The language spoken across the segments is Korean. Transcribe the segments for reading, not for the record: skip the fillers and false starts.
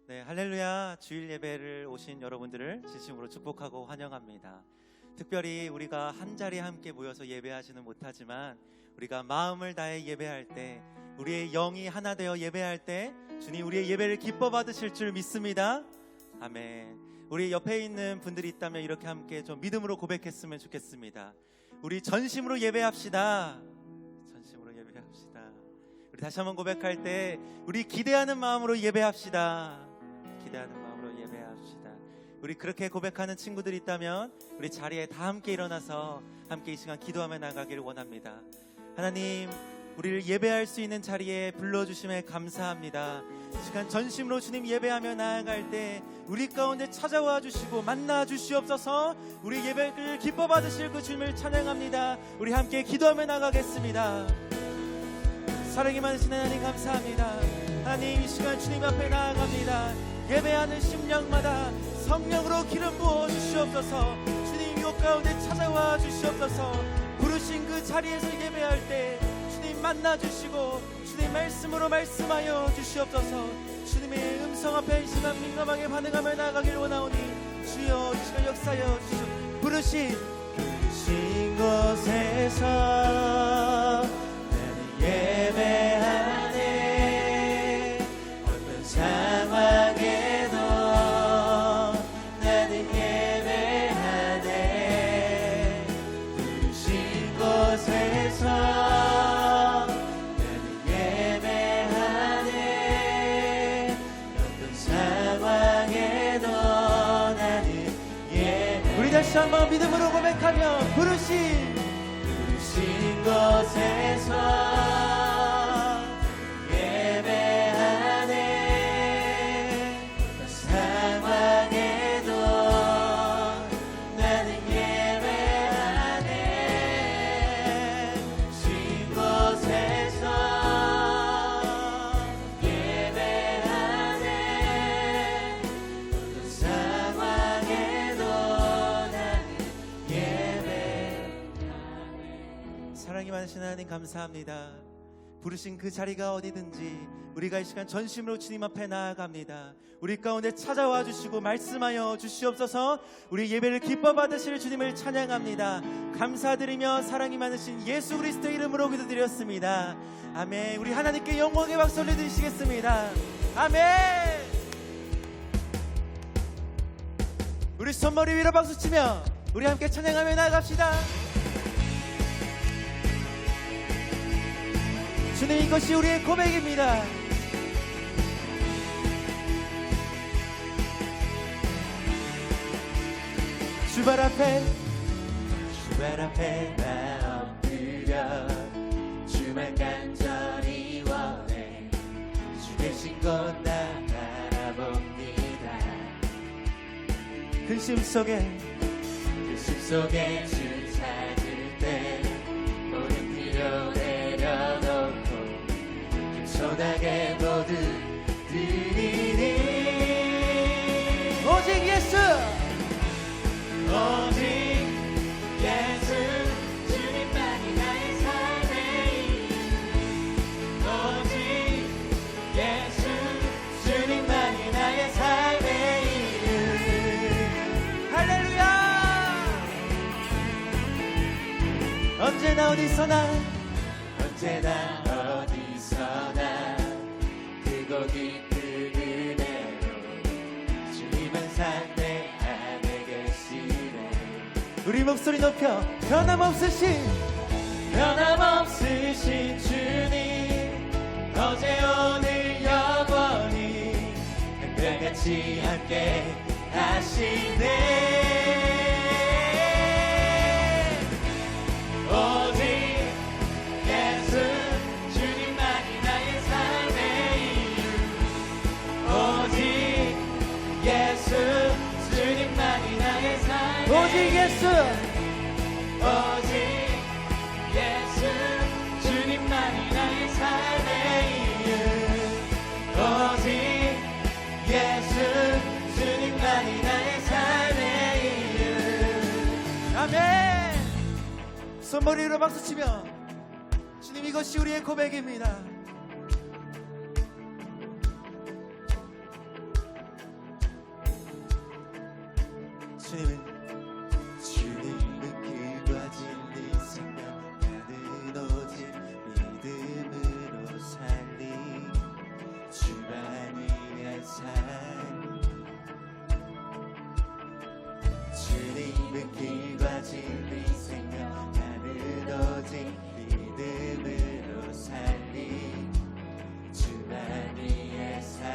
네, 할렐루야. 주일 예배를 오신 여러분들을 진심으로 축복하고 환영합니다. 특별히 우리가 한 자리에 함께 모여서 예배하지는 못하지만 우리가 마음을 다해 예배할 때, 우리의 영이 하나 되어 예배할 때 주님 우리의 예배를 기뻐 받으실 줄 믿습니다. 아멘. 우리 옆에 있는 분들이 있다면 이렇게 함께 좀 믿음으로 고백했으면 좋겠습니다. 우리 전심으로 예배합시다. 전심으로 예배합시다. 우리 다시 한번 고백할 때 우리 기대하는 마음으로 예배합시다. 기대하는 마음으로 예배합시다. 우리 그렇게 고백하는 친구들이 있다면 우리 자리에 다 함께 일어나서 함께 이 시간 기도하며 나가기를 원합니다. 하나님, 우리를 예배할 수 있는 자리에 불러주심에 감사합니다. 이 시간 전심으로 주님 예배하며 나아갈 때 우리 가운데 찾아와 주시고 만나 주시옵소서. 우리 예배를 기뻐 받으실 그 주님을 찬양합니다. 우리 함께 기도하며 나가겠습니다. 사랑이 많으신 하나님 감사합니다. 하나님, 이 시간 주님 앞에 나아갑니다. 예배하는 심령마다 성령으로 기름 부어 주시옵소서. 주님 이곳 가운데 찾아와 주시옵소서. 부르신 그 자리에서 예배할 때 주님 만나 주시고 주님 말씀으로 말씀하여 주시옵소서. 주님의 음성 앞에 이 시간 민감하게 반응하며 나가길 원하오니 주여 이 시간 역사하여 주시옵소서. 부르신 곳에서 나는 예배하네. 어떤 상황에도 나는 예배하네. 부르신 곳에서 나는 예배하네. 어떤 상황에도 나는 예배하네. 우리 다시 한번 믿음으로 고백하며 부르신 곳에서 예배하네. 어떤 상황에도 나는 예배하네. 신 곳에서 예배하네. 어떤 상황에도 나는 예배하네. 사랑이 많으신 하나님 감사합니다. 부르신 그 자리가 어디든지 우리가 이 시간 전심으로 주님 앞에 나아갑니다. 우리 가운데 찾아와 주시고 말씀하여 주시옵소서. 우리 예배를 기뻐 받으실 주님을 찬양합니다. 감사드리며 사랑이 많으신 예수 그리스도의 이름으로 기도드렸습니다. 아멘. 우리 하나님께 영광의 박수 올려드리시겠습니다. 아멘. 우리 손머리 위로 박수치며 우리 함께 찬양하며 나아갑시다. 주님, 이것이 우리의 고백입니다. 주발 앞에 나 엎드려 주만 간절히 원해. 주 계신 곳 나 바라봅니다. 근심 속에 주 찾을 때 모든 필요 내려놓고 겸손하게 모두 드리니 오직 예수 주님만이 나의 삶의 이유. 오직 예수 주님만이 나의 삶의 이유. 할렐루야. 언제나 어디서나 크고 깊은 은혜로 주님은 내 안에 계시네. 우리 목소리 높여 변함없으신 주님, 어제 오늘 영원히 한결같이 함께 하시네. 오직 예수 예수 오직 예수 주님만이 나의 삶의 이유 오직 예수 주님만이 나의 삶의 이유 아멘. 손머리로 박수치며 주님 이것이 우리의 고백입니다. 주님은 길과 진리 생명 나는 오직 믿음으로 살리 주만이의 삶 주님은 길과 진리 생명 나는 오직 믿음으로 살리 주만이의 삶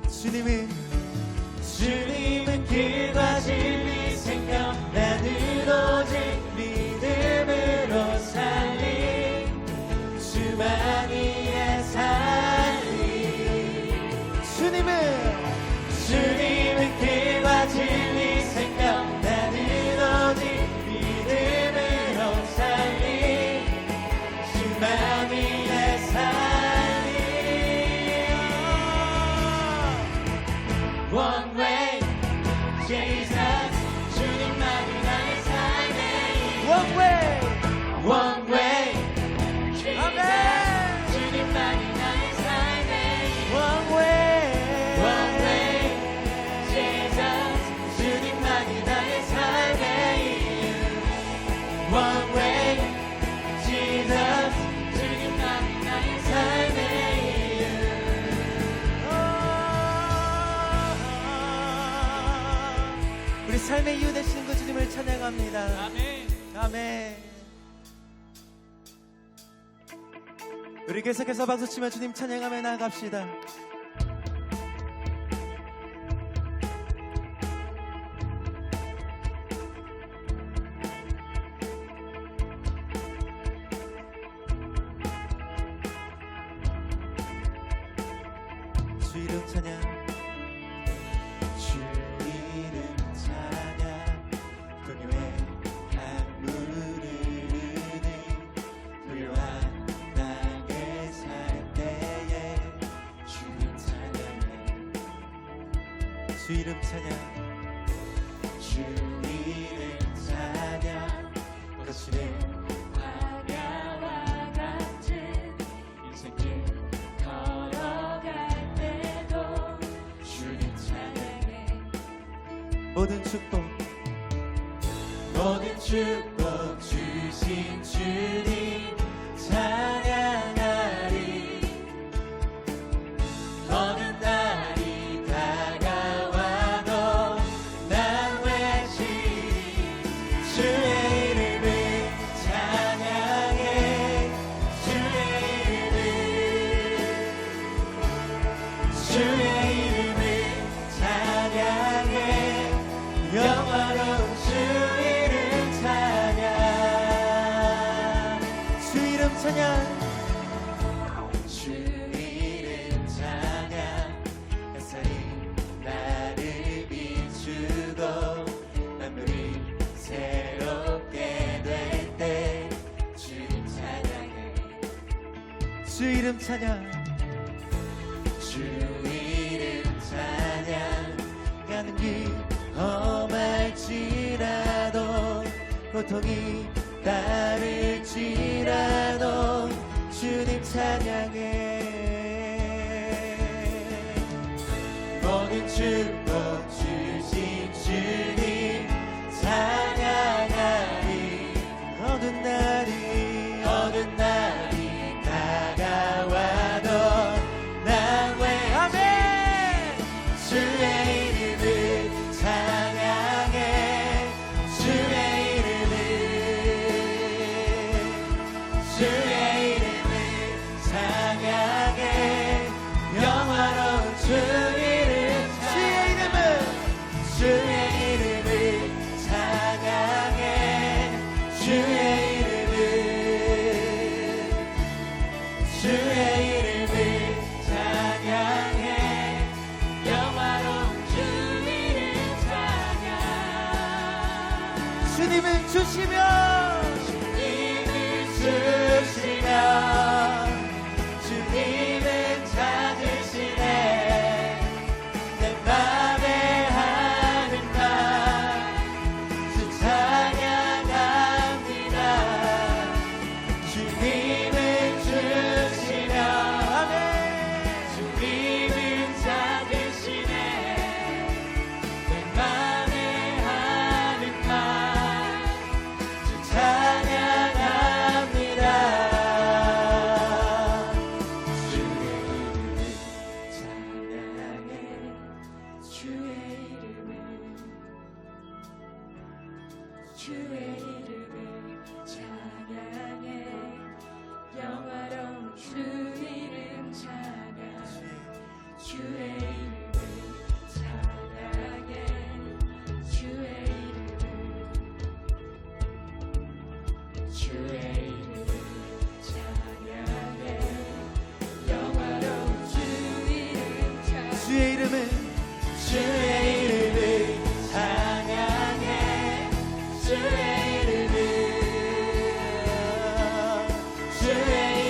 주님은 길과 진리 생명 나는 오직 믿음으로 살리 주만이의 살리 주님은 길과 진리 생명 나는 오직 믿음으로 살리 주만이의 살리 One way Jesus 주님만이 나의 삶의 One way One way Jesus 주님만이 나의 삶의 One way One way Jesus 주님만이 나의 삶의 이유 One way Jesus 주님만이 나의 삶의 이유 우리 삶의 이유 되시는 그 주님을 찬양합니다. 아멘 아멘. 우리 계속해서 박수치며 주님 찬양하며 나아갑시다. 주 이름 찬양 주 이름 찬양 동요의 강물을 흐르는 부요한 땅에 살 때에 주님 찬양해 주 이름 찬양 주 이름 찬양 거칠은 광야와 같은 인생길 걸어갈 때도 주님 찬양해 모든 축복 주신 주님 찬양하리 어느 날이 다가와도 난 외치리 주의 이름을 찬양해 주의 이름을 찬양해 영화로운 주 이름 찬양 주 이름 찬양 주 이름 찬양 햇살이 나를 비추고 만물이 새롭게 될 때 주님 찬양해 주 이름 찬양 주 이름 찬양 가는 길 험할지라도 고통이 따를지라도 주님 찬양해 모든 축복 주신 주님 찬양하리 어두운 날이 다가와도 난 왜 아멘 주의 이름을 찬양해 주의 이름을 찬양해 영화로운 주 이름 주의 이름을 찬양해 주의 이름을 찬양해 영화로운 주 이름 찬양 주시며 주님은 찾으시네 내 맘에 하는 말 주 찬양합니다 주님은 주시며 주님은 찾으시네 내 맘에 하는 말 주 찬양합니다 주의 이름을 찬양해 주의 이름을 찬양해 영화로운 주 이름 찬양 주의 이름을 찬양해 주의 이름을 찬양해 영화로운 주 이름 찬양 주의 이름을 찬양해 주의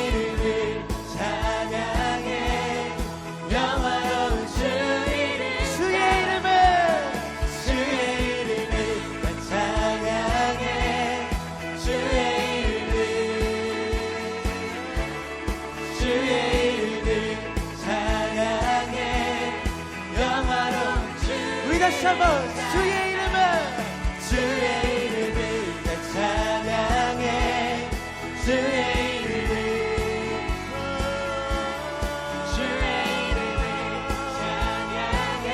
이름을 찬양해 영화로운 주 이름 주의 이름을 찬양해 주의 이름을 찬양해 영화로운 주 우리 다시 한번 주의 이름을 찬양해 주의 이름을 찬양해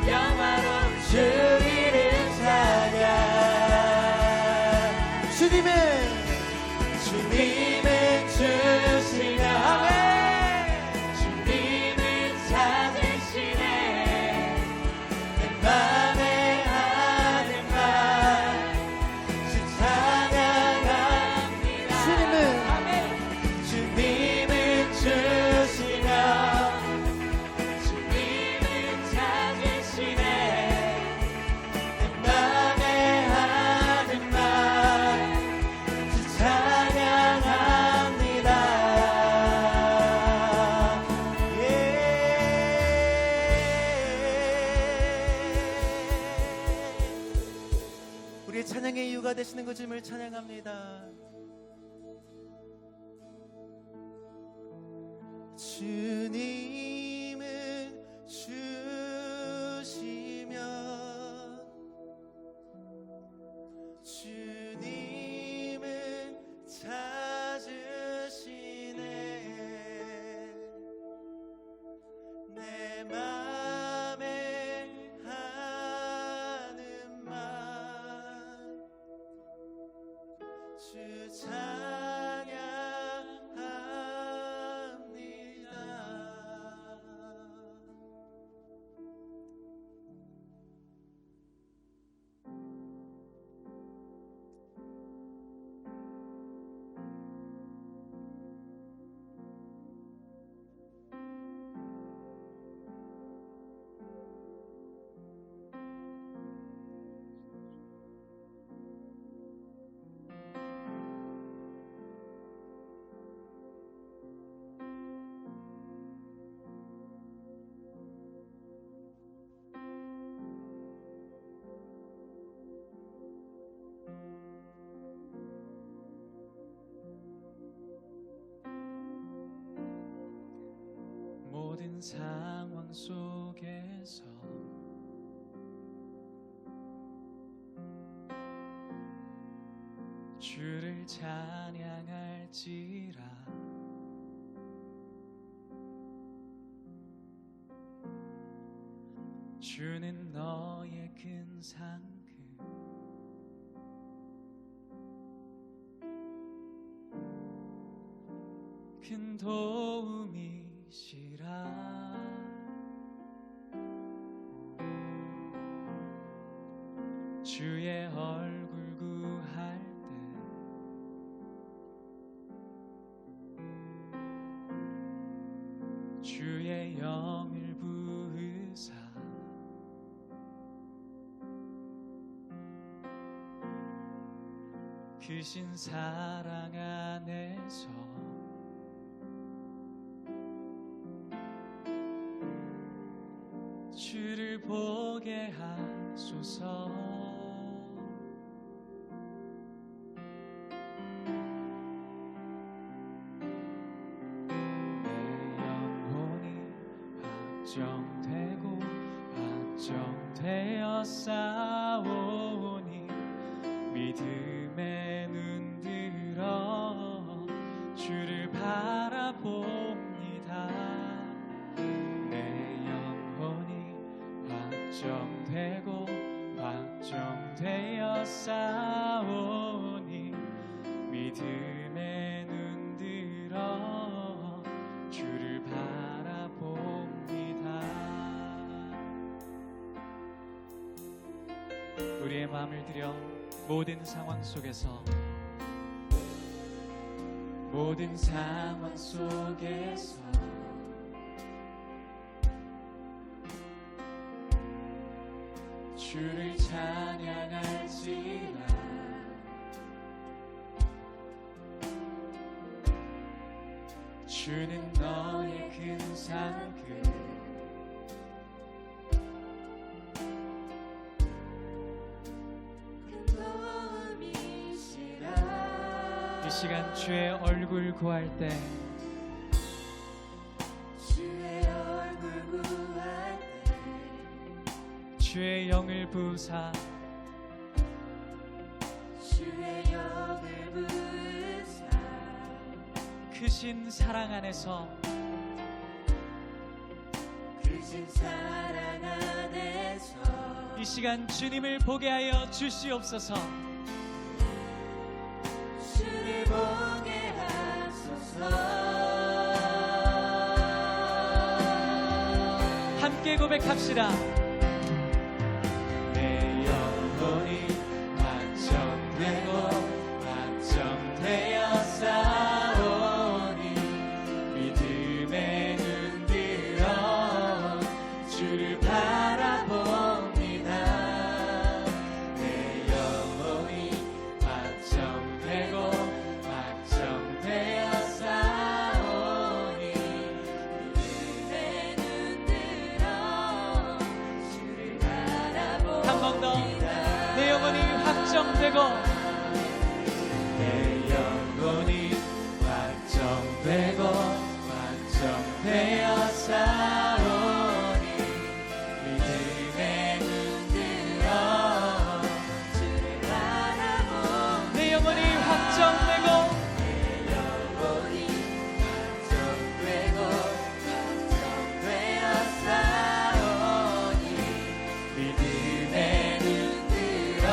영화로운 주 이름 찬양 주님은 주시며 주님은 찾으시네 내 맘에 하는 말 주 찬양합니다 주님은 주시며 주님은 찾으시네 내 맘에 하는 말 주 찬양합니다 우리의 찬양의 이유가 되시는 그 주님을 찬양합니다 주님은 주시며 주님은 찾으시네 내 맘에 하는 말 주 찬양합니다 모든 상황 속에서 주를 찬양할지라 주는 너의 큰 상급 큰 도움이시라 주의 얼굴 구할 때 주의 영을 부으사 그 크신 사랑 안에서 주를 보게 하소서. 내 영혼이 확정되고 확정되어 싸우니 믿음에 눈들어 주를 바라봅니다. 내 영혼이 확정되고 확정되어 싸우니 믿음에 눈들어 주를 바라봅니다. 우리의 마음을 들여 모든 상황 속에서 주를 찬양할지라. 주는 너의 근사한 이 시간 주의 얼굴 구할 때 주의 영을 부으사 크신 사랑 안에서 이 시간 주님을 보게 하여 주시옵소서. 주를 보게 하소서. 함께 고백합시다. 내 영혼이 확정되고 확정되어 싸우니 믿음에 눈들어 주를 바라봅니다. 내 영혼이 확정되고 확정되어 싸우니 믿음에 눈들어 주를 바라봅니다. 한 번 더 내 영혼이 확정되고 내 영혼이 확정되고 확정되어 싸우니 믿음에 눈들어 주를 바라봅니다. 내 영혼이 확정되고 영혼이 확정되고 확정되어 싸우니 믿음에 눈들어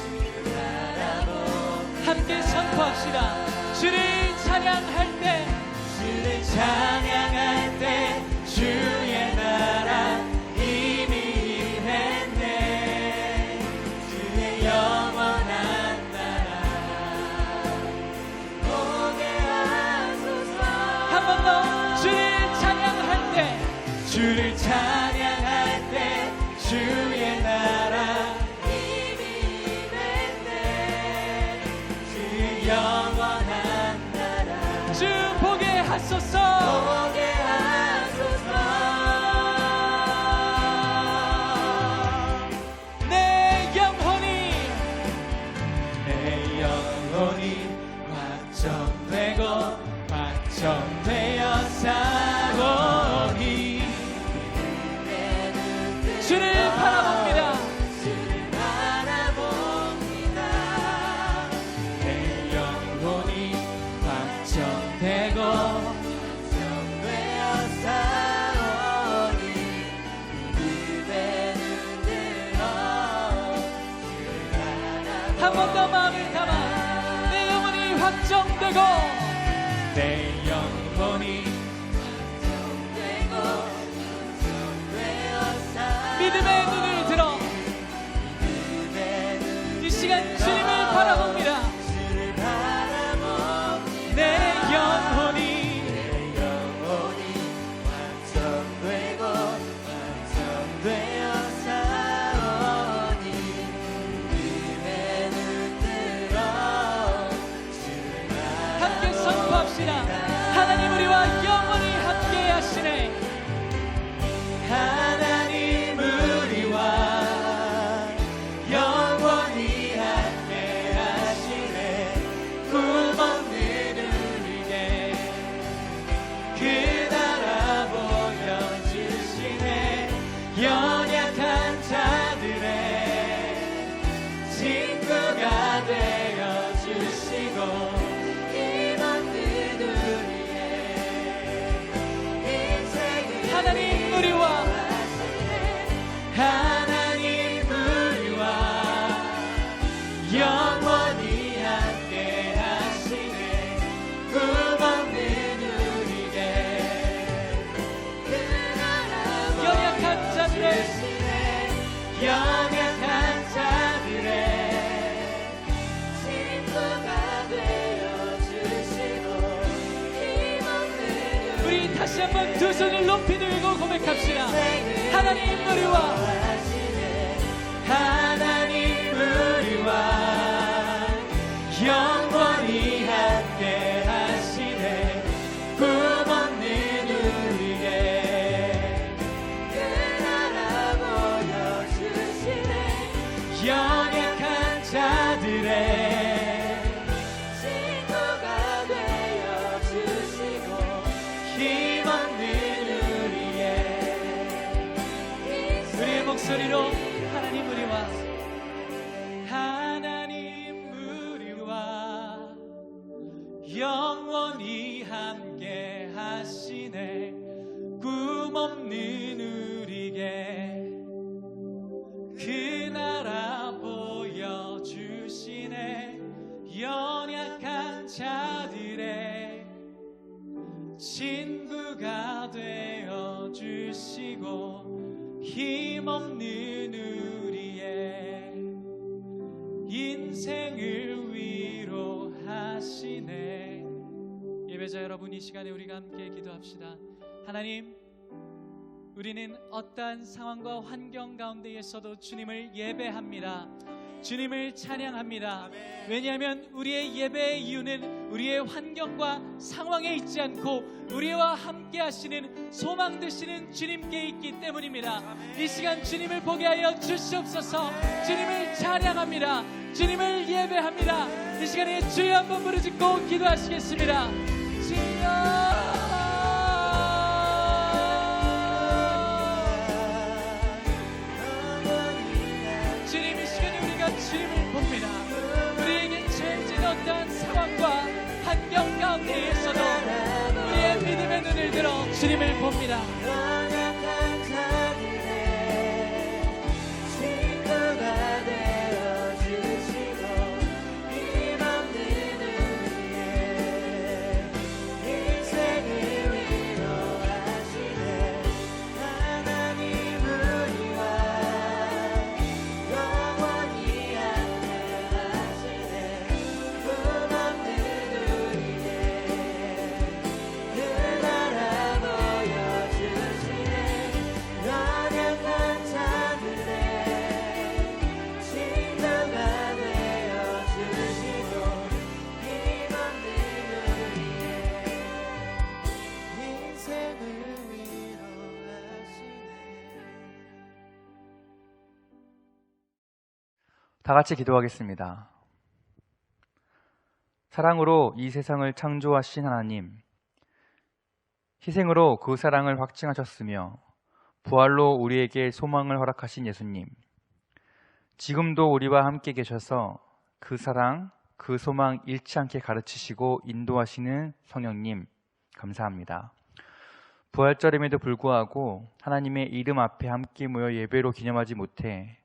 주를 바라봅니다. 함께 선포합시다. 주를 찬양할 때 주를 찬양할 때 주의 나라 이미 임했네. 주의 영원한 나라 보게 하소서. 한 번 더 주를 찬양할 때 주를 찬양할 때 주의 나라 이미 임했네. 주의 영원한 나라 주 보게 하소서. 보게 하소서. 내 영혼이 확정되고 확정되어 싸우니 주를 바라봅니다. 주를 바라봅니다. 내 영혼이 확정되고 정되어 싸우니 믿음에 눈들어 주를 바라봅니다. 한 번 더 마음을 담아 내 영혼이 확정되고 내 영혼이 되고 정되어 싸우니 믿음의 눈을 들어 믿음에 이 시간 주님을 바라봅니다. 주를 바라봅니다. 내 영혼이 완성되고 완성되어 싸우니 믿음에 눈들어 다시 한번 두 손을 높이 들고 고백합시다. 하나님 우리와 하나님 우리와 영원히 함께 하시네. 꿈없는 우리의 그 나라 보여주시네. 연약한 자들의 친구가 되어주시고 힘없는 우리의 목소리로 하나님 우리와 영원히 함께 하시네. 꿈없는 우리에게 그 나라 보여주시네. 연약한 자들의 친구가 되어주시고 힘없는 우리의 인생을 위로하시네. 예배자 여러분, 이 시간에 우리가 함께 기도합시다. 하나님, 우리는 어떠한 상황과 환경 가운데에서도 주님을 예배합니다. 주님을 찬양합니다. 왜냐하면 우리의 예배의 이유는 우리의 환경과 상황에 있지 않고 우리와 함께 하시는 소망 되시는 주님께 있기 때문입니다. 이 시간 주님을 보게 하여 주시옵소서. 주님을 찬양합니다. 주님을 예배합니다. 이 시간에 주여 한번 부르짖고 기도하시겠습니다. 주여, 주님을 봅니다. 우리에게 처해진 어떠한 상황과 환경 가운데에서도 우리의 믿음의 눈을 들어 주님을 봅니다. 연약한 자들의 친구가 되어주시고 힘없는 우리의 인생을 위로하시네. 하나님 우리와 다 같이 기도하겠습니다. 사랑으로 이 세상을 창조하신 하나님, 희생으로 그 사랑을 확증하셨으며 부활로 우리에게 소망을 허락하신 예수님, 지금도 우리와 함께 계셔서 그 사랑, 그 소망 잃지 않게 가르치시고 인도하시는 성령님, 감사합니다. 부활절임에도 불구하고 하나님의 이름 앞에 함께 모여 예배로 기념하지 못해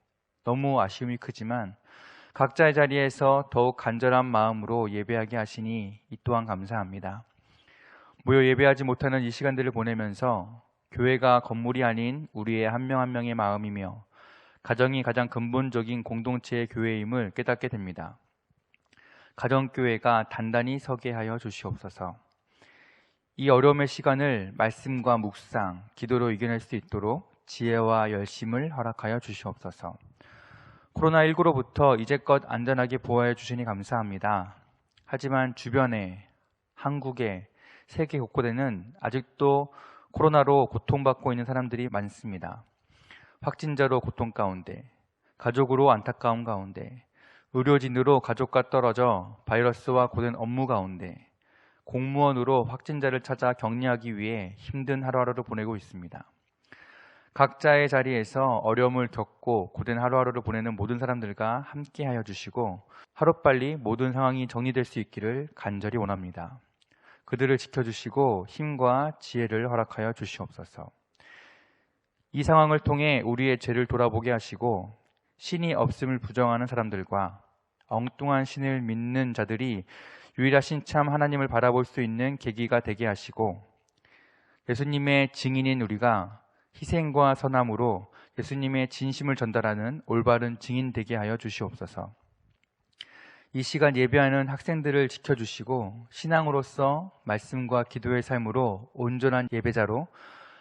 너무 아쉬움이 크지만 각자의 자리에서 더욱 간절한 마음으로 예배하게 하시니 이 또한 감사합니다. 모여 예배하지 못하는 이 시간들을 보내면서 교회가 건물이 아닌 우리의 한 명 한 명의 마음이며 가정이 가장 근본적인 공동체의 교회임을 깨닫게 됩니다. 가정교회가 단단히 서게 하여 주시옵소서. 이 어려움의 시간을 말씀과 묵상, 기도로 이겨낼 수 있도록 지혜와 열심을 허락하여 주시옵소서. 코로나19로부터 이제껏 안전하게 보호해 주시니 감사합니다. 하지만 주변에, 한국에, 세계 곳곳에는 아직도 코로나로 고통받고 있는 사람들이 많습니다. 확진자로 고통 가운데, 가족으로 안타까움 가운데, 의료진으로 가족과 떨어져 바이러스와 고된 업무 가운데, 공무원으로 확진자를 찾아 격리하기 위해 힘든 하루하루를 보내고 있습니다. 각자의 자리에서 어려움을 겪고 고된 하루하루를 보내는 모든 사람들과 함께하여 주시고 하루빨리 모든 상황이 정리될 수 있기를 간절히 원합니다. 그들을 지켜주시고 힘과 지혜를 허락하여 주시옵소서. 이 상황을 통해 우리의 죄를 돌아보게 하시고 신이 없음을 부정하는 사람들과 엉뚱한 신을 믿는 자들이 유일하신 참 하나님을 바라볼 수 있는 계기가 되게 하시고 예수님의 증인인 우리가 희생과 선함으로 예수님의 진심을 전달하는 올바른 증인 되게 하여 주시옵소서. 이 시간 예배하는 학생들을 지켜주시고 신앙으로서 말씀과 기도의 삶으로 온전한 예배자로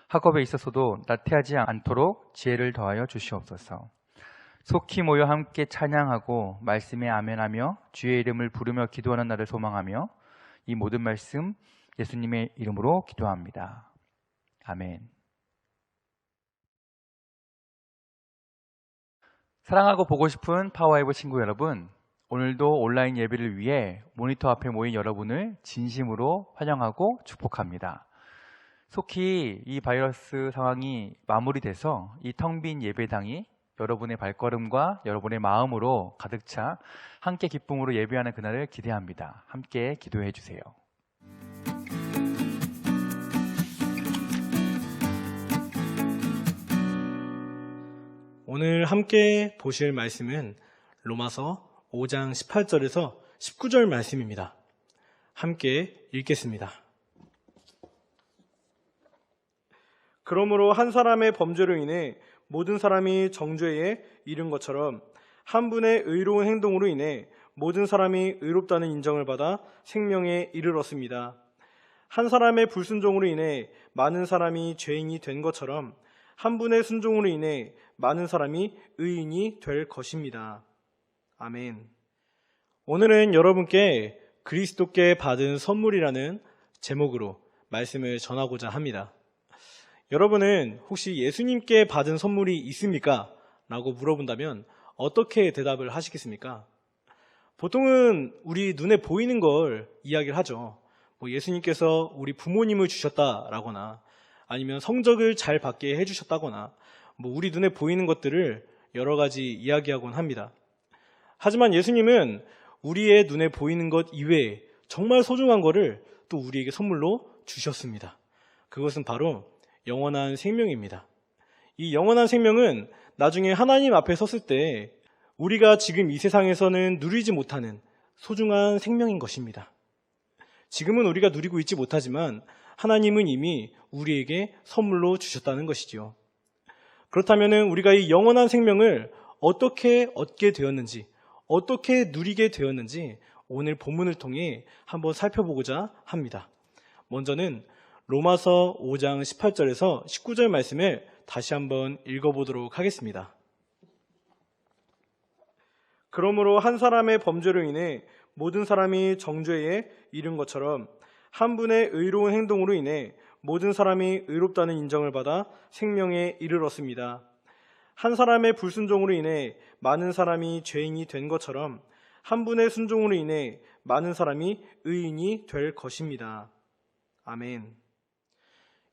학업에 있어서도 나태하지 않도록 지혜를 더하여 주시옵소서. 속히 모여 함께 찬양하고 말씀에 아멘하며 주의 이름을 부르며 기도하는 날을 소망하며 이 모든 말씀 예수님의 이름으로 기도합니다. 아멘. 사랑하고 보고 싶은 파워와이브 친구 여러분, 오늘도 온라인 예배를 위해 모니터 앞에 모인 여러분을 진심으로 환영하고 축복합니다. 속히 이 바이러스 상황이 마무리돼서 이 텅 빈 예배당이 여러분의 발걸음과 여러분의 마음으로 가득 차 함께 기쁨으로 예배하는 그날을 기대합니다. 함께 기도해 주세요. 오늘 함께 보실 말씀은 로마서 5장 18절에서 19절 말씀입니다. 함께 읽겠습니다. 그러므로 한 사람의 범죄로 인해 모든 사람이 정죄에 이른 것처럼 한 분의 의로운 행동으로 인해 모든 사람이 의롭다는 인정을 받아 생명에 이르렀습니다. 한 사람의 불순종으로 인해 많은 사람이 죄인이 된 것처럼 한 분의 순종으로 인해 많은 사람이 의인이 될 것입니다. 아멘. 오늘은 여러분께 그리스도께 받은 선물이라는 제목으로 말씀을 전하고자 합니다. 여러분은 혹시 예수님께 받은 선물이 있습니까? 라고 물어본다면 어떻게 대답을 하시겠습니까? 보통은 우리 눈에 보이는 걸 이야기를 하죠. 예수님께서 우리 부모님을 주셨다라거나 아니면 성적을 잘 받게 해주셨다거나 우리 눈에 보이는 것들을 여러 가지 이야기하곤 합니다. 하지만 예수님은 우리의 눈에 보이는 것 이외에 정말 소중한 것을 또 우리에게 선물로 주셨습니다. 그것은 바로 영원한 생명입니다. 이 영원한 생명은 나중에 하나님 앞에 섰을 때 우리가 지금 이 세상에서는 누리지 못하는 소중한 생명인 것입니다. 지금은 우리가 누리고 있지 못하지만 하나님은 이미 우리에게 선물로 주셨다는 것이죠. 그렇다면 우리가 이 영원한 생명을 어떻게 얻게 되었는지, 어떻게 누리게 되었는지 오늘 본문을 통해 한번 살펴보고자 합니다. 먼저는 로마서 5장 18절에서 19절 말씀을 다시 한번 읽어보도록 하겠습니다. 그러므로 한 사람의 범죄로 인해 모든 사람이 정죄에 이른 것처럼 한 분의 의로운 행동으로 인해 모든 사람이 의롭다는 인정을 받아 생명에 이르렀습니다. 한 사람의 불순종으로 인해 많은 사람이 죄인이 된 것처럼 한 분의 순종으로 인해 많은 사람이 의인이 될 것입니다. 아멘.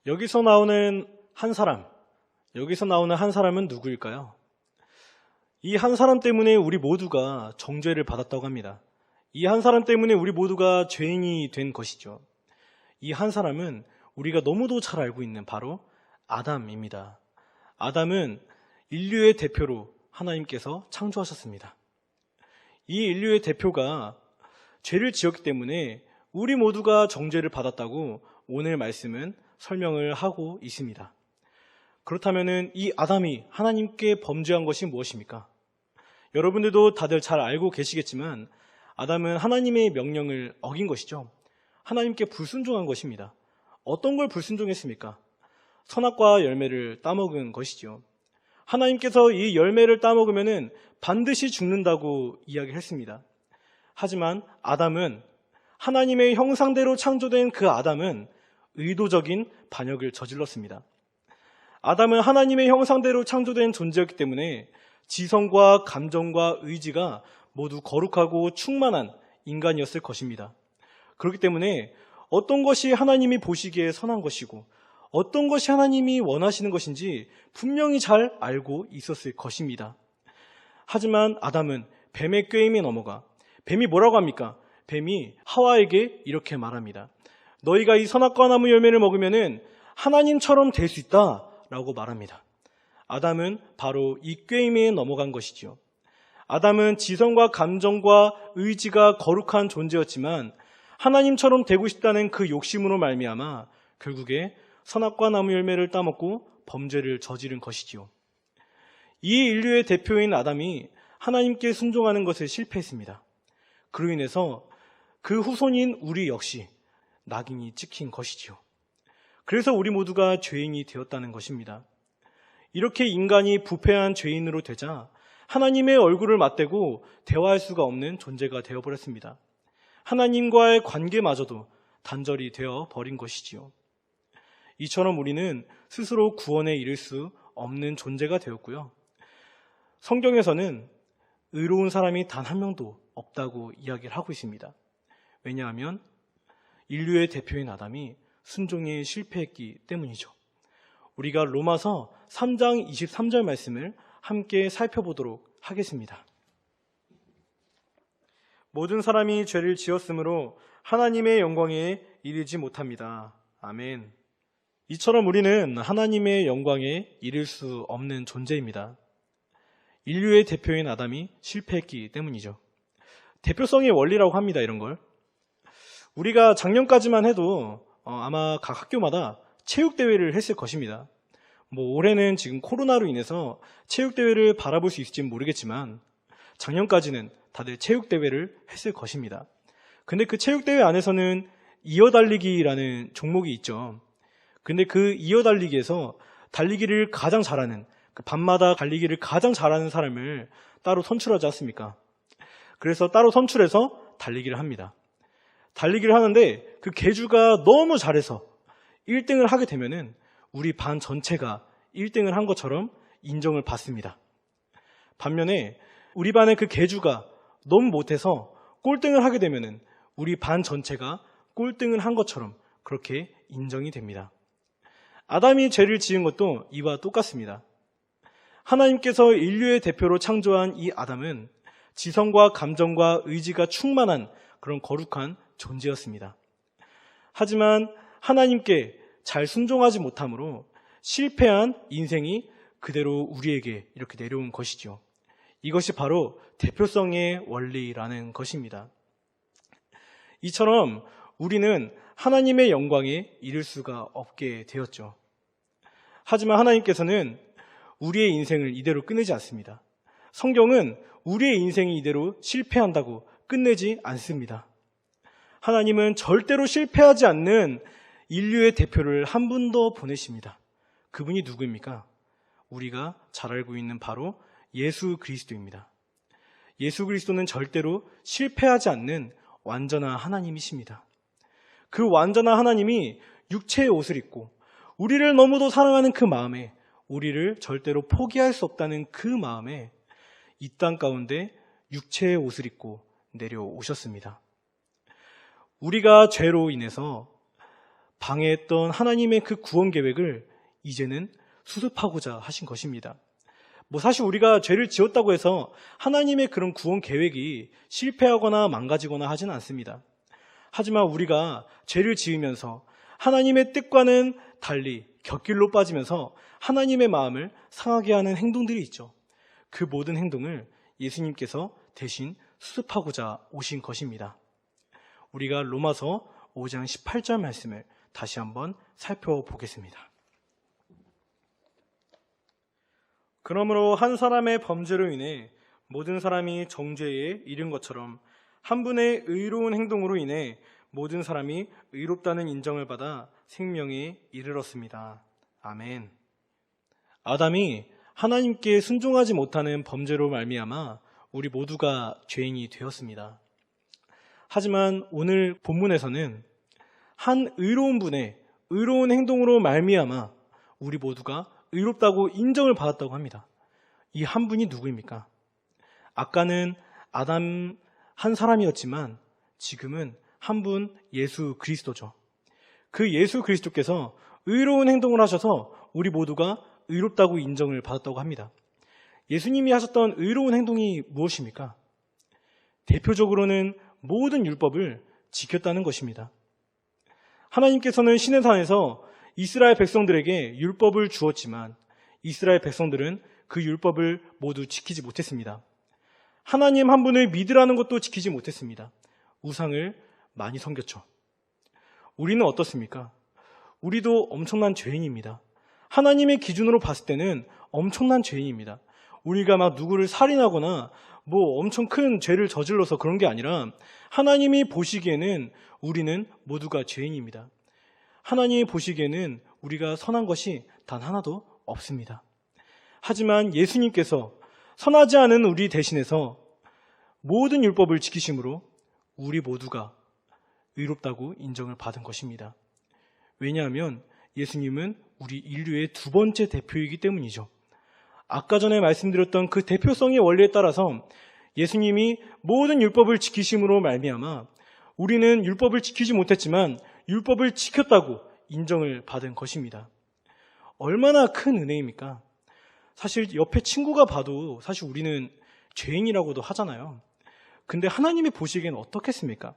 여기서 나오는 한 사람은 누구일까요? 이 한 사람 때문에 우리 모두가 정죄를 받았다고 합니다. 이 한 사람 때문에 우리 모두가 죄인이 된 것이죠. 이 한 사람은 우리가 너무도 잘 알고 있는 바로 아담입니다. 아담은 인류의 대표로 하나님께서 창조하셨습니다. 이 인류의 대표가 죄를 지었기 때문에 우리 모두가 정죄를 받았다고 오늘 말씀은 설명을 하고 있습니다. 그렇다면 이 아담이 하나님께 범죄한 것이 무엇입니까? 여러분들도 다들 잘 알고 계시겠지만 아담은 하나님의 명령을 어긴 것이죠. 하나님께 불순종한 것입니다. 어떤 걸 불순종했습니까? 선악과 열매를 따먹은 것이죠. 하나님께서 이 열매를 따먹으면 반드시 죽는다고 이야기했습니다. 하지만 아담은 하나님의 형상대로 창조된 그 아담은 의도적인 반역을 저질렀습니다. 아담은 하나님의 형상대로 창조된 존재였기 때문에 지성과 감정과 의지가 모두 거룩하고 충만한 인간이었을 것입니다. 그렇기 때문에 어떤 것이 하나님이 보시기에 선한 것이고 어떤 것이 하나님이 원하시는 것인지 분명히 잘 알고 있었을 것입니다. 하지만 아담은 뱀의 꾀임에 넘어가 뱀이 뭐라고 합니까? 뱀이 하와에게 이렇게 말합니다. 너희가 이 선악과 나무 열매를 먹으면 하나님처럼 될 수 있다 라고 말합니다. 아담은 바로 이 꾀임에 넘어간 것이죠. 아담은 지성과 감정과 의지가 거룩한 존재였지만 하나님처럼 되고 싶다는 그 욕심으로 말미암아 결국에 선악과 나무 열매를 따먹고 범죄를 저지른 것이지요. 이 인류의 대표인 아담이 하나님께 순종하는 것에 실패했습니다. 그로 인해서 그 후손인 우리 역시 낙인이 찍힌 것이지요. 그래서 우리 모두가 죄인이 되었다는 것입니다. 이렇게 인간이 부패한 죄인으로 되자 하나님의 얼굴을 맞대고 대화할 수가 없는 존재가 되어버렸습니다. 하나님과의 관계마저도 단절이 되어 버린 것이지요. 이처럼 우리는 스스로 구원에 이를 수 없는 존재가 되었고요. 성경에서는 의로운 사람이 단 한 명도 없다고 이야기를 하고 있습니다. 왜냐하면 인류의 대표인 아담이 순종에 실패했기 때문이죠. 우리가 로마서 3장 23절 말씀을 함께 살펴보도록 하겠습니다. 모든 사람이 죄를 지었으므로 하나님의 영광에 이르지 못합니다. 아멘. 이처럼 우리는 하나님의 영광에 이를 수 없는 존재입니다. 인류의 대표인 아담이 실패했기 때문이죠. 대표성의 원리라고 합니다, 이런 걸. 우리가 작년까지만 해도 아마 각 학교마다 체육대회를 했을 것입니다. 올해는 지금 코로나로 인해서 체육대회를 바라볼 수 있을지는 모르겠지만 작년까지는 다들 체육대회를 했을 것입니다. 근데 그 체육대회 안에서는 이어달리기라는 종목이 있죠. 근데 그 이어달리기에서 달리기를 가장 잘하는, 그 밤마다 달리기를 가장 잘하는 사람을 따로 선출하지 않습니까? 그래서 따로 선출해서 달리기를 합니다. 달리기를 하는데 그 계주가 너무 잘해서 1등을 하게 되면은 우리 반 전체가 1등을 한 것처럼 인정을 받습니다. 반면에 우리 반의 그 계주가 너무 못해서 꼴등을 하게 되면은 우리 반 전체가 꼴등을 한 것처럼 그렇게 인정이 됩니다. 아담이 죄를 지은 것도 이와 똑같습니다. 하나님께서 인류의 대표로 창조한 이 아담은 지성과 감정과 의지가 충만한 그런 거룩한 존재였습니다. 하지만 하나님께 잘 순종하지 못함으로 실패한 인생이 그대로 우리에게 이렇게 내려온 것이죠. 이것이 바로 대표성의 원리라는 것입니다. 이처럼 우리는 하나님의 영광에 이를 수가 없게 되었죠. 하지만 하나님께서는 우리의 인생을 이대로 끝내지 않습니다. 성경은 우리의 인생이 이대로 실패한다고 끝내지 않습니다. 하나님은 절대로 실패하지 않는 인류의 대표를 한 분 더 보내십니다. 그분이 누구입니까? 우리가 잘 알고 있는 바로 예수 그리스도입니다. 예수 그리스도는 절대로 실패하지 않는 완전한 하나님이십니다. 그 완전한 하나님이 육체의 옷을 입고 우리를 너무도 사랑하는 그 마음에, 우리를 절대로 포기할 수 없다는 그 마음에 이 땅 가운데 육체의 옷을 입고 내려오셨습니다. 우리가 죄로 인해서 방해했던 하나님의 그 구원 계획을 이제는 수습하고자 하신 것입니다. 사실 우리가 죄를 지었다고 해서 하나님의 그런 구원 계획이 실패하거나 망가지거나 하지는 않습니다. 하지만 우리가 죄를 지으면서 하나님의 뜻과는 달리 곁길로 빠지면서 하나님의 마음을 상하게 하는 행동들이 있죠. 그 모든 행동을 예수님께서 대신 수습하고자 오신 것입니다. 우리가 로마서 5장 18절 말씀을 다시 한번 살펴보겠습니다. 그러므로 한 사람의 범죄로 인해 모든 사람이 정죄에 이른 것처럼 한 분의 의로운 행동으로 인해 모든 사람이 의롭다는 인정을 받아 생명에 이르렀습니다. 아멘. 아담이 하나님께 순종하지 못하는 범죄로 말미암아 우리 모두가 죄인이 되었습니다. 하지만 오늘 본문에서는 한 의로운 분의 의로운 행동으로 말미암아 우리 모두가 의롭다고 인정을 받았다고 합니다. 이 한 분이 누구입니까? 아까는 아담 한 사람이었지만 지금은 한 분 예수 그리스도죠. 그 예수 그리스도께서 의로운 행동을 하셔서 우리 모두가 의롭다고 인정을 받았다고 합니다. 예수님이 하셨던 의로운 행동이 무엇입니까? 대표적으로는 모든 율법을 지켰다는 것입니다. 하나님께서는 시내산에서 이스라엘 백성들에게 율법을 주었지만 이스라엘 백성들은 그 율법을 모두 지키지 못했습니다. 하나님 한 분을 믿으라는 것도 지키지 못했습니다. 우상을 많이 섬겼죠. 우리는 어떻습니까? 우리도 엄청난 죄인입니다. 하나님의 기준으로 봤을 때는 엄청난 죄인입니다. 우리가 막 누구를 살인하거나 뭐 엄청 큰 죄를 저질러서 그런 게 아니라 하나님이 보시기에는 우리는 모두가 죄인입니다. 하나님이 보시기에는 우리가 선한 것이 단 하나도 없습니다. 하지만 예수님께서 선하지 않은 우리 대신해서 모든 율법을 지키심으로 우리 모두가 의롭다고 인정을 받은 것입니다. 왜냐하면 예수님은 우리 인류의 두 번째 대표이기 때문이죠. 아까 전에 말씀드렸던 그 대표성의 원리에 따라서 예수님이 모든 율법을 지키심으로 말미암아 우리는 율법을 지키지 못했지만 율법을 지켰다고 인정을 받은 것입니다. 얼마나 큰 은혜입니까? 사실 옆에 친구가 봐도 사실 우리는 죄인이라고도 하잖아요. 근데 하나님이 보시기엔 어떻겠습니까?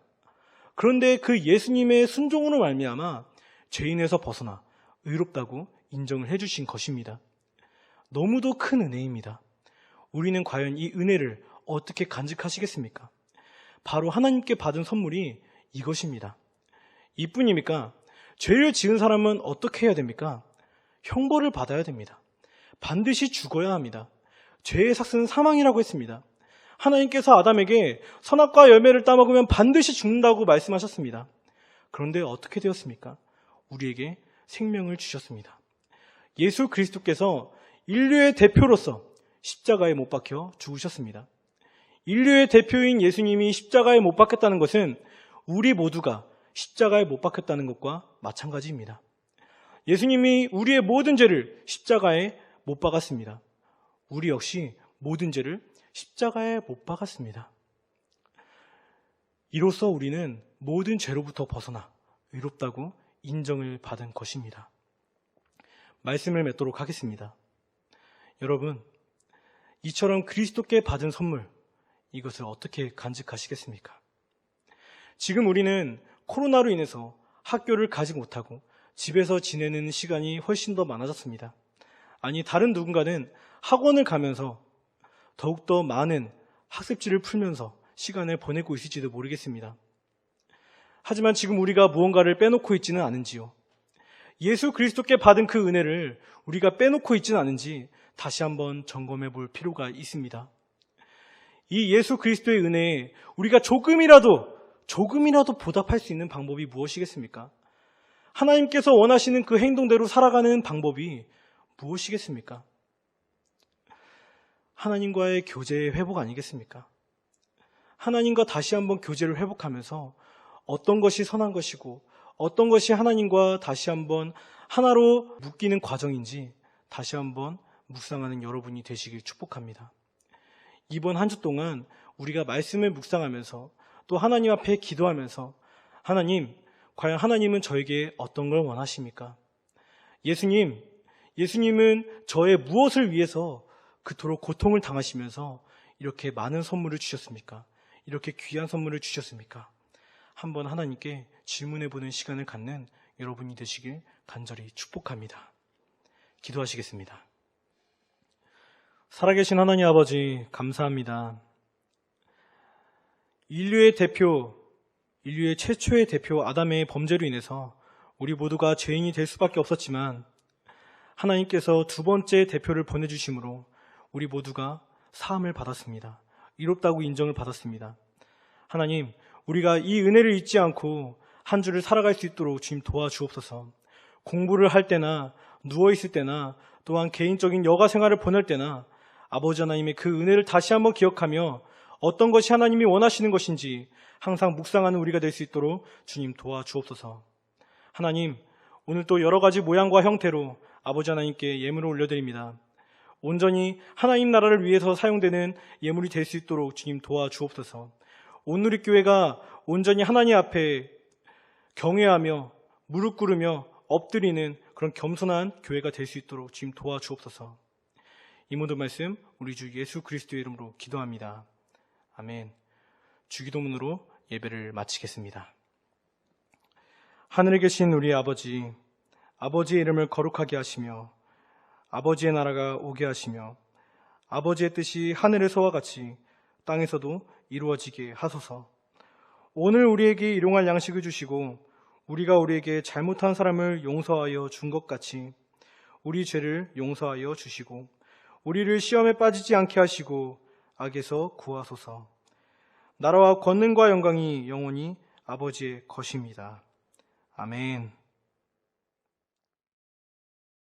그런데 그 예수님의 순종으로 말미암아 죄인에서 벗어나 의롭다고 인정을 해주신 것입니다. 너무도 큰 은혜입니다. 우리는 과연 이 은혜를 어떻게 간직하시겠습니까? 바로 하나님께 받은 선물이 이것입니다. 이뿐입니까? 죄를 지은 사람은 어떻게 해야 됩니까? 형벌을 받아야 됩니다. 반드시 죽어야 합니다. 죄의 삭스는 사망이라고 했습니다. 하나님께서 아담에게 선악과 열매를 따먹으면 반드시 죽는다고 말씀하셨습니다. 그런데 어떻게 되었습니까? 우리에게 생명을 주셨습니다. 예수 그리스도께서 인류의 대표로서 십자가에 못 박혀 죽으셨습니다. 인류의 대표인 예수님이 십자가에 못 박혔다는 것은 우리 모두가 십자가에 못 박혔다는 것과 마찬가지입니다. 예수님이 우리의 모든 죄를 십자가에 못 박았습니다. 우리 역시 모든 죄를 십자가에 못 박았습니다. 이로써 우리는 모든 죄로부터 벗어나 의롭다고 인정을 받은 것입니다. 말씀을 맺도록 하겠습니다. 여러분, 이처럼 그리스도께 받은 선물, 이것을 어떻게 간직하시겠습니까? 지금 우리는 코로나로 인해서 학교를 가지 못하고 집에서 지내는 시간이 훨씬 더 많아졌습니다. 아니, 다른 누군가는 학원을 가면서 더욱더 많은 학습지를 풀면서 시간을 보내고 있을지도 모르겠습니다. 하지만 지금 우리가 무언가를 빼놓고 있지는 않은지요. 예수 그리스도께 받은 그 은혜를 우리가 빼놓고 있지는 않은지 다시 한번 점검해 볼 필요가 있습니다. 이 예수 그리스도의 은혜에 우리가 조금이라도 보답할 수 있는 방법이 무엇이겠습니까? 하나님께서 원하시는 그 행동대로 살아가는 방법이 무엇이겠습니까? 하나님과의 교제의 회복 아니겠습니까? 하나님과 다시 한번 교제를 회복하면서 어떤 것이 선한 것이고 어떤 것이 하나님과 다시 한번 하나로 묶이는 과정인지 다시 한번 묵상하는 여러분이 되시길 축복합니다. 이번 한 주 동안 우리가 말씀을 묵상하면서 또 하나님 앞에 기도하면서 하나님, 과연 하나님은 저에게 어떤 걸 원하십니까? 예수님은 저의 무엇을 위해서 그토록 고통을 당하시면서 이렇게 많은 선물을 주셨습니까? 이렇게 귀한 선물을 주셨습니까? 한번 하나님께 질문해보는 시간을 갖는 여러분이 되시길 간절히 축복합니다. 기도하시겠습니다. 살아계신 하나님 아버지, 감사합니다. 인류의 최초의 대표 아담의 범죄로 인해서 우리 모두가 죄인이 될 수밖에 없었지만 하나님께서 두 번째 대표를 보내주심으로 우리 모두가 사함을 받았습니다. 의롭다고 인정을 받았습니다. 하나님, 우리가 이 은혜를 잊지 않고 한 주를 살아갈 수 있도록 주님 도와주옵소서. 공부를 할 때나 누워있을 때나 또한 개인적인 여가 생활을 보낼 때나 아버지 하나님의 그 은혜를 다시 한번 기억하며 어떤 것이 하나님이 원하시는 것인지 항상 묵상하는 우리가 될 수 있도록 주님 도와주옵소서. 하나님, 오늘 또 여러 가지 모양과 형태로 아버지 하나님께 예물을 올려드립니다. 온전히 하나님 나라를 위해서 사용되는 예물이 될 수 있도록 주님 도와주옵소서. 온누리 교회가 온전히 하나님 앞에 경외하며 무릎 꿇으며 엎드리는 그런 겸손한 교회가 될 수 있도록 주님 도와주옵소서. 이 모든 말씀 우리 주 예수 그리스도의 이름으로 기도합니다. 아멘. 주기도문으로 예배를 마치겠습니다. 하늘에 계신 우리 아버지, 아버지의 이름을 거룩하게 하시며 아버지의 나라가 오게 하시며 아버지의 뜻이 하늘에서와 같이 땅에서도 이루어지게 하소서. 오늘 우리에게 일용할 양식을 주시고 우리가 우리에게 잘못한 사람을 용서하여 준 것 같이 우리 죄를 용서하여 주시고 우리를 시험에 빠지지 않게 하시고 악에서 구하소서. 나라와 권능과 영광이 영원히 아버지의 것입니다. 아멘.